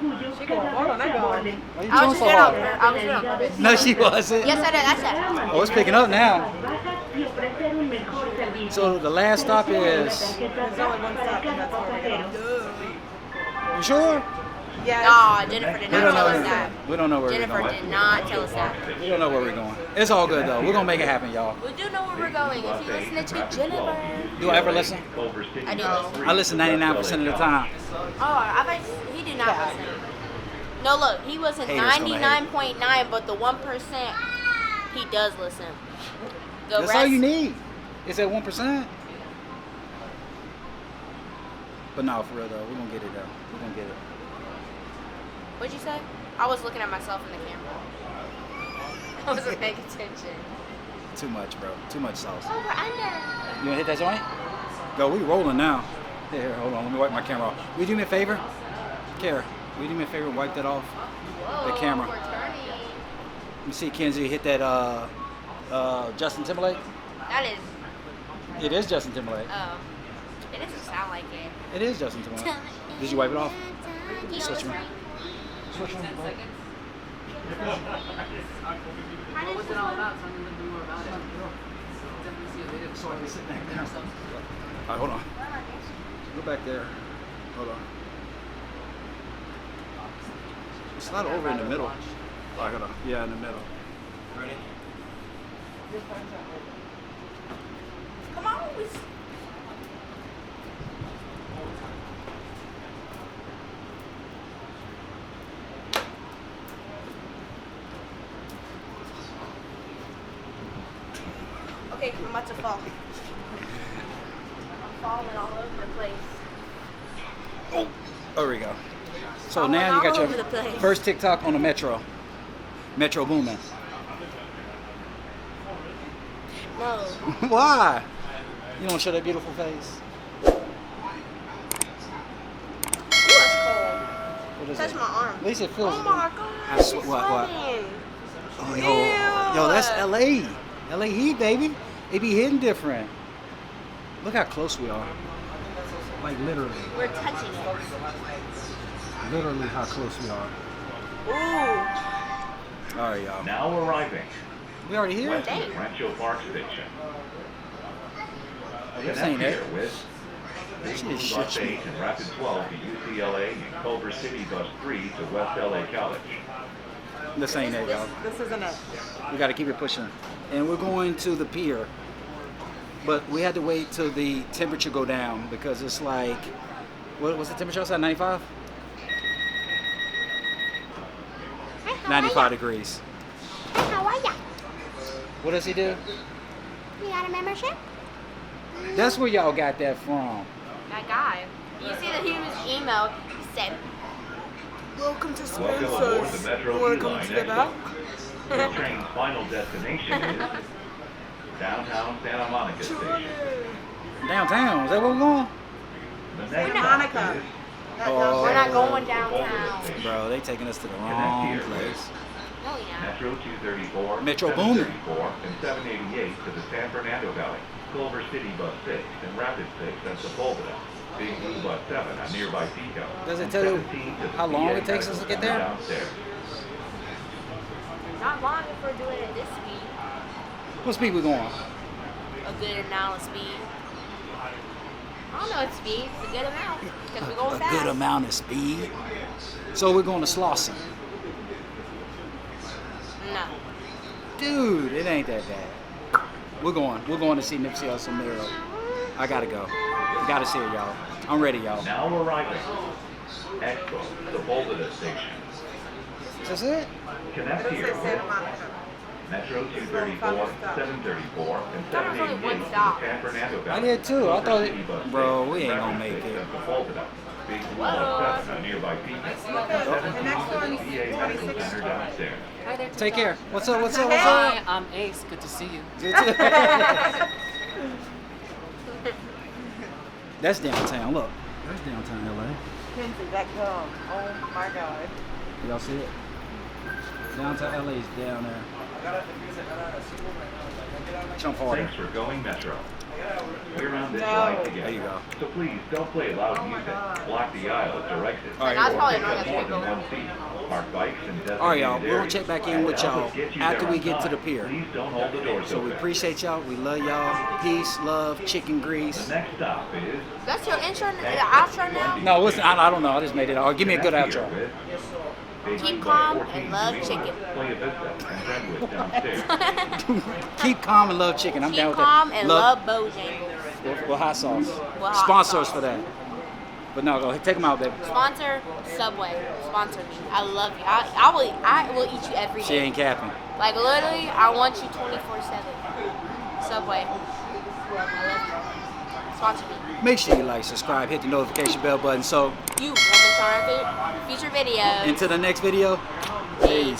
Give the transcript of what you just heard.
She going hard on that going. Why you I doing was so just hard? I was on purpose. No, she wasn't. Yes, I did. I said. Oh, it's picking up now. So the last stop is. There's only one stop, and that's where we get off. You sure? Yes. Nah, Jennifer did We not don't tell know. us that. We don't know where we're Jennifer going. did not tell us that. We don't know where we're going. It's all good though. We're gonna make it happen, y'all. We do know where we're going. If you listen to Jennifer. Do I ever listen? I do listen. I listen 99% of the time. Oh, I bet he did not listen. No, look, he wasn't Haters gonna hate. 99.9, but the 1% he does listen. The That's rest, all you need. Is that 1%? But no, for real though, we're gonna get it though. We're gonna get it. What'd you say? I was looking at myself in the camera. I wasn't paying attention. Too much, bro. Too much sauce. Over under. You wanna hit that joint? Go, we rolling now. Here, hold on. Let me wipe my camera off. Will you do me a favor? Kara, will you do me a favor and wipe that off? Whoa, The camera. we're turning. Let me see, Kenzie, hit that Justin Timberlake. That is. It is Justin Timberlake. Oh. It doesn't sound like it. It is Justin Timberlake. Did you wipe it off? Can you Switch listen? one. Switch one. bro. What was it all about? Tell me a little bit more about it. Definitely see a video. So I can sit back down. All right, hold on. Go back there. Hold on. It's not over in the middle. Oh, hold on. Yeah, in the middle. Ready? Come on. Okay, I'm about to fall. I'm falling all over the place. Oh, there we go. So I now went you got all over the your place. first TikTok on the Metro. Metro booming. No. Why? You don't show that beautiful face. Ooh, it's cold. What is Touch it? my arm. At least it feels. Oh my god. I swear- It's what? flooding. Oh, yo, that's LA. LA Heat, baby. It be hitting different. Look how close we are. Like literally. We're touching it. Literally how close we are. Ooh. All right, y'all. Now arriving, We already here? west of Rancho Park Station. Oh, this Connect ain't here it. with Big Shit, Blue shit, Bus shit. 8 and Rapid 12 to UCLA and Culver City Bus 3 to West LA College. This ain't it, y'all. This isn't it. We got to keep it pushing. And we're going to the pier. But we had to wait till the temperature go down because it's like, what's the temperature outside? 95? 95 degrees. How are ya? What does he do? You got a membership? That's where y'all got that from. That guy. You see that he was emailed. He said, "Welcome to Welcome aboard the Spencer's. Metro Welcome Line to the Expo. back." The train's final destination is downtown Santa Monica Station. Downtown, is that where we're going? The next Monica. stop is Oh, We're not going downtown. bro, they taking us to the Connect wrong here place. with No, yeah. Metro 234, Metro booming. 734, and 788 to the San Fernando Valley, Culver City Bus 6, and Rapid 6 at Sepulveda, Big Blue Bus 7 at nearby Pico. Does it and tell you 17 to the how long PA it takes us to get Medical there? Center Downstairs. Not long if we're doing it this speed. What speed we going? A good amount of speed. I don't know what speed. It's a good amount. Because we're going A fast. good amount of speed. So we're going to Slauson. No. Dude, it ain't that bad. We're going to see Nipsey Hussle Miro. I gotta go. Gotta see it, y'all. I'm ready, y'all. Now arriving, Expo, Sepulveda Station. That's it? Connect It here says Santa with Monica. Metro 234, 734, and That was only 788 one to the stop. San Fernando I Valley. did too. I Culver thought City Bus bro, 6, we ain't gonna Rapid make 6 it. at Sepulveda, Big Blue Whoa. Bus 7 at nearby Pico, The next one's 17 PA Medical 26. Center downstairs. Hi there. Take care. What's up? Hi, I'm Ace. Good to see you. That's downtown. Look. That's downtown LA. Kenzie, that girl. Oh my god. Y'all see it? Downtown LA is down there. Jump harder. Thanks for going Metro. We're on this ride together. There you go. So please don't play loud music, block the aisles or exits, All right, That's or probably take annoying up as more people. than one seat. Park bikes in designated All right, y'all. We're gonna areas. check back in with y'all after we get to the pier. Please don't hold the doors So we open. appreciate y'all. We love y'all. Peace, love, chicken grease. The next stop is That's your intro, the outro now? No, listen, I don't know. I just made it out. Give me a good Connect outro. here with Keep Bay calm 14 and love Suite, chicken. Playa Vista and Brentwood downstairs. Keep calm and love chicken. I'm down Keep with calm that. and love Bojangles. With hot sauce. hot Sponsor us sauce. for that. But no, go ahead. Take them out, baby. Sponsor Subway. Sponsor me. I love you. I will eat you every She day. ain't capping. Like literally, I want you 24/7. Subway. I love you. Sponsor me. Make sure you like, subscribe, hit the notification bell button. So You want to start a future video. until the next video, peace.